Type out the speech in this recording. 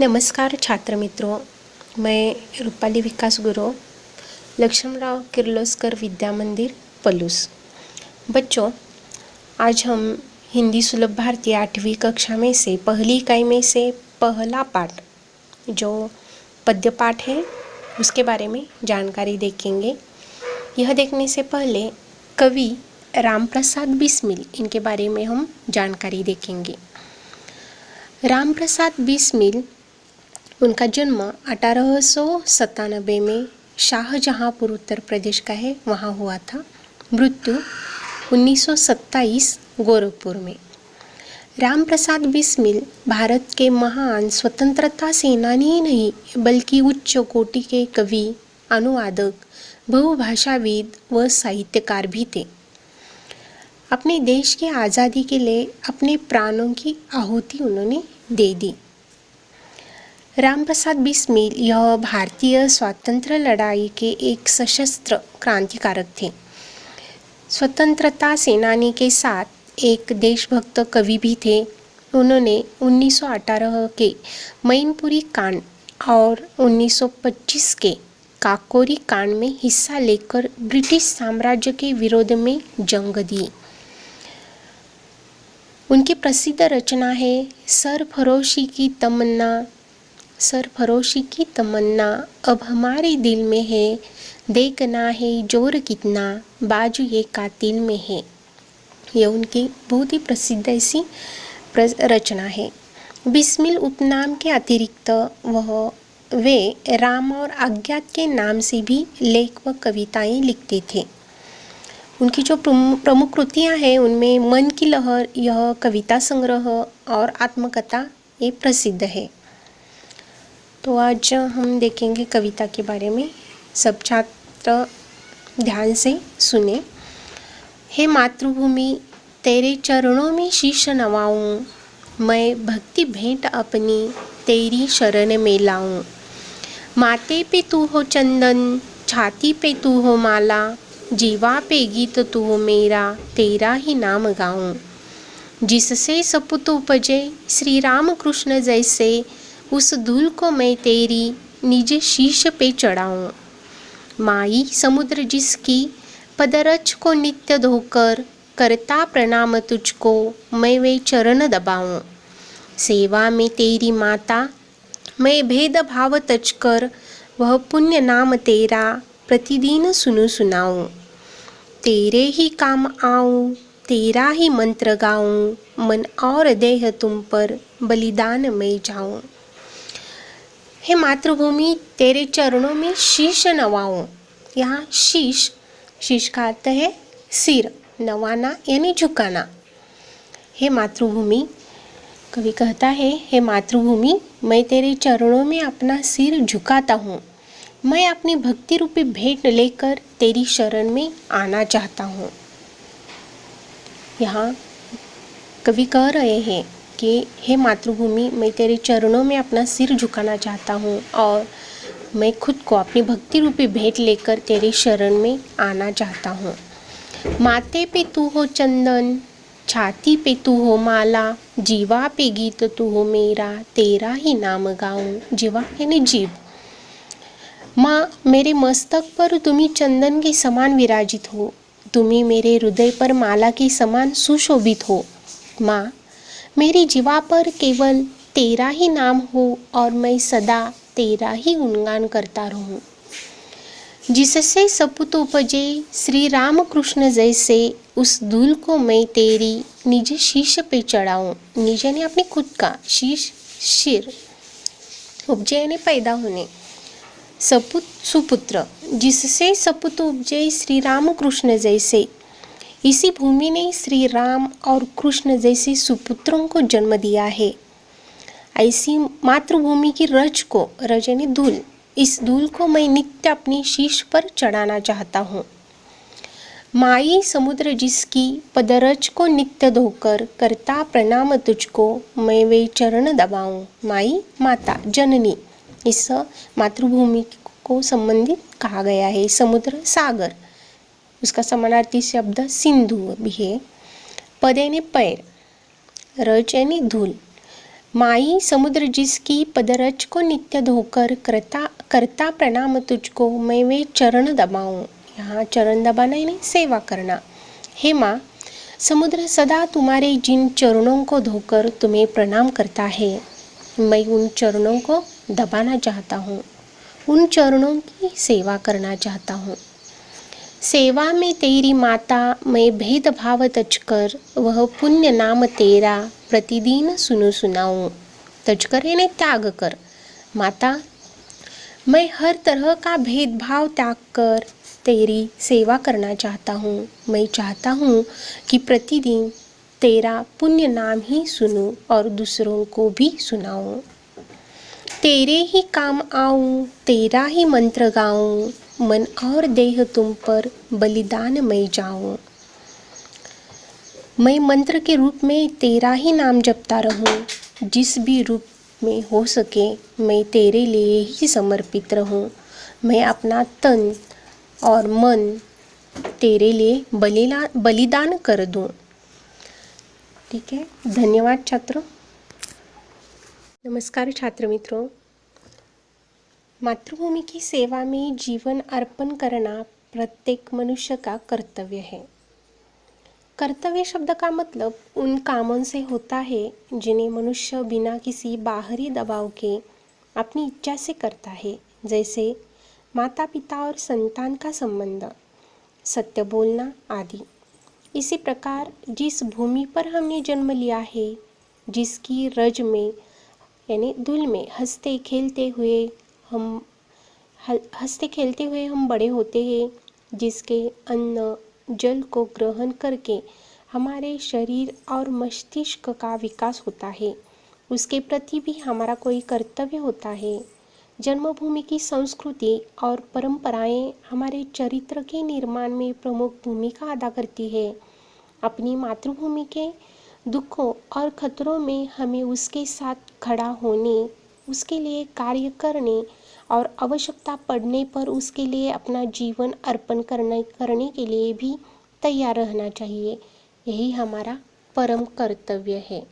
नमस्कार छात्र मित्रों, मैं रूपाली विकास गुरु लक्ष्मणराव किर्लोस्कर विद्या मंदिर पलूस। बच्चों, आज हम हिंदी सुलभ भारतीय 8वीं कक्षा में से पहली इकाई में से पहला पाठ जो पद्य पाठ है उसके बारे में जानकारी देखेंगे। यह देखने से पहले कवि रामप्रसाद बिस्मिल इनके बारे में हम जानकारी देखेंगे। रामप्रसाद बिस्मिल, उनका जन्म 1897 में शाहजहांपुर उत्तर प्रदेश का है, वहाँ हुआ था। मृत्यु 1927 गोरखपुर में। रामप्रसाद बिस्मिल भारत के महान स्वतंत्रता सेनानी ही नहीं बल्कि उच्च कोटि के कवि, अनुवादक, बहुभाषाविद व साहित्यकार भी थे। अपने देश की आज़ादी के लिए अपने प्राणों की आहुति उन्होंने दे दी। रामप्रसाद बिस्मिल यह भारतीय स्वातंत्र्य लड़ाई के एक सशस्त्र क्रांतिकारक थे। स्वतंत्रता सेनानी के साथ एक देशभक्त कवि भी थे। उन्होंने 1918 के मैनपुरी कांड और 1925 के काकोरी कांड में हिस्सा लेकर ब्रिटिश साम्राज्य के विरोध में जंग दी। उनकी प्रसिद्ध रचना है सरफरोशी की तमन्ना। सरफरोशी की तमन्ना अब हमारे दिल में है, देखना है जोर कितना बाजू ये कातिल में है। यह उनकी बहुत ही प्रसिद्ध ऐसी रचना है। बिस्मिल उपनाम के अतिरिक्त वे राम और अज्ञात के नाम से भी लेख व कविताएं लिखते थे। उनकी जो प्रमुख कृतियाँ हैं उनमें मन की लहर, यह कविता संग्रह और आत्मकथा ये प्रसिद्ध है। तो आज हम देखेंगे कविता के बारे में। सब छात्र ध्यान से सुने। हे मातृभूमि, तेरे चरणों में शीश नवाऊं, मैं भक्ति भेंट अपनी तेरी शरण में लाऊं। माथे पे तू हो चंदन, छाती पे तू हो माला, जीवा पे गीत तू हो मेरा, तेरा ही नाम गाऊं। जिससे सपूत उपजे श्री राम कृष्ण जैसे, उस धूल को मैं तेरी निज शीश पे चढ़ाऊं। माई समुद्र जिसकी पदरज को नित्य धोकर, करता प्रणाम तुझको मैं वे चरण दबाऊं। सेवा में तेरी माता मैं भेद भाव तज कर, वह पुण्य नाम तेरा प्रतिदिन सुनु सुनाऊं। तेरे ही काम आऊं, तेरा ही मंत्र गाऊं, मन और देह तुम पर बलिदान में जाऊं। हे मातृभूमि, तेरे चरणों में शीश नवाऊं। यहाँ शीश का अर्थ है सिर, नवाना यानी झुकाना। हे मातृभूमि, कवि कहता है, हे मातृभूमि, मैं तेरे चरणों में अपना सिर झुकाता हूँ। मैं अपनी भक्ति रूपी भेंट लेकर तेरी शरण में आना चाहता हूँ। यहाँ कवि कह रहे हैं कि हे मातृभूमि, मैं तेरे चरणों में अपना सिर झुकाना चाहता हूँ और मैं खुद को अपनी भक्ति रूपी भेंट लेकर तेरी शरण में आना चाहता हूँ। माथे पे तू हो चंदन, छाती पे तू हो माला, जीवा पे गीत तू हो मेरा, तेरा ही नाम गाऊं। जीवा यानी जीव। माँ, मेरे मस्तक पर तुम्ही चंदन के समान विराजित हो, तुम्ही मेरे हृदय पर माला के समान सुशोभित हो। माँ, मेरी जीवा पर केवल तेरा ही नाम हो और मैं सदा तेरा ही गुणगान करता रहूं। जिससे सपूत उपजे श्री राम कृष्ण जैसे, उस धूल को मैं तेरी निज शीश पे चढ़ाऊं। निज ने अपने खुद का, शीश शिर, उपजे यानी पैदा होने, सपूत सुपुत्र, जिससे सपूत उपजे श्री राम कृष्ण जैसे। इसी भूमि ने श्री राम और कृष्ण जैसे सुपुत्रों को जन्म दिया है। ऐसी मातृभूमि की रज को, रज यानी धूल, इस धूल को मैं नित्य अपनी शीश पर चढ़ाना चाहता हूँ। माई समुद्र जिसकी पदरज को नित्य धोकर, करता प्रणाम तुझको मैं वे चरण दबाऊं। माई माता, जननी, इस मातृभूमि को संबंधित कहा गया है। समुद्र सागर, उसका समानार्थी शब्द सिंधु भी है। पद यानी पैर, रज यानी धूल, माई समुद्र जिसकी पदरज को नित्य धोकर करता करता प्रणाम तुझको मैं वे चरण दबाऊं। यहाँ चरण दबाना यानी सेवा करना। हे माँ, समुद्र सदा तुम्हारे जिन चरणों को धोकर तुम्हें प्रणाम करता है, मैं उन चरणों को दबाना चाहता हूँ, उन चरणों की सेवा करना चाहता हूँ। सेवा में तेरी माता मैं भेदभाव तजकर, वह पुण्य नाम तेरा प्रतिदिन सुनु सुनाऊं। तजकर यानी त्याग कर। माता, मैं हर तरह का भेदभाव त्याग कर तेरी सेवा करना चाहता हूँ। मैं चाहता हूँ कि प्रतिदिन तेरा पुण्य नाम ही सुनूं और दूसरों को भी सुनाऊं। तेरे ही काम आऊं, तेरा ही मंत्र गाऊं, मन और देह तुम पर बलिदान मैं जाऊं। मैं मंत्र के रूप में तेरा ही नाम जपता रहूं। जिस भी रूप में हो सके मैं तेरे लिए ही समर्पित रहूं। मैं अपना तन और मन तेरे लिए बलिदान कर दूं। ठीक है, धन्यवाद छात्रों। नमस्कार छात्र मित्रों। मातृभूमि की सेवा में जीवन अर्पण करना प्रत्येक मनुष्य का कर्तव्य है। कर्तव्य शब्द का मतलब उन कामों से होता है जिन्हें मनुष्य बिना किसी बाहरी दबाव के अपनी इच्छा से करता है, जैसे माता पिता और संतान का संबंध, सत्य बोलना आदि। इसी प्रकार जिस भूमि पर हमने जन्म लिया है, जिसकी रज में यानी धूल में हंसते खेलते हुए हम बड़े होते हैं, जिसके अन्न जल को ग्रहण करके हमारे शरीर और मस्तिष्क का विकास होता है, उसके प्रति भी हमारा कोई कर्तव्य होता है। जन्मभूमि की संस्कृति और परंपराएं हमारे चरित्र के निर्माण में प्रमुख भूमिका अदा करती है। अपनी मातृभूमि के दुखों और खतरों में हमें उसके साथ खड़ा होने, उसके लिए कार्य करने और आवश्यकता पड़ने पर उसके लिए अपना जीवन अर्पण करने के लिए भी तैयार रहना चाहिए। यही हमारा परम कर्तव्य है।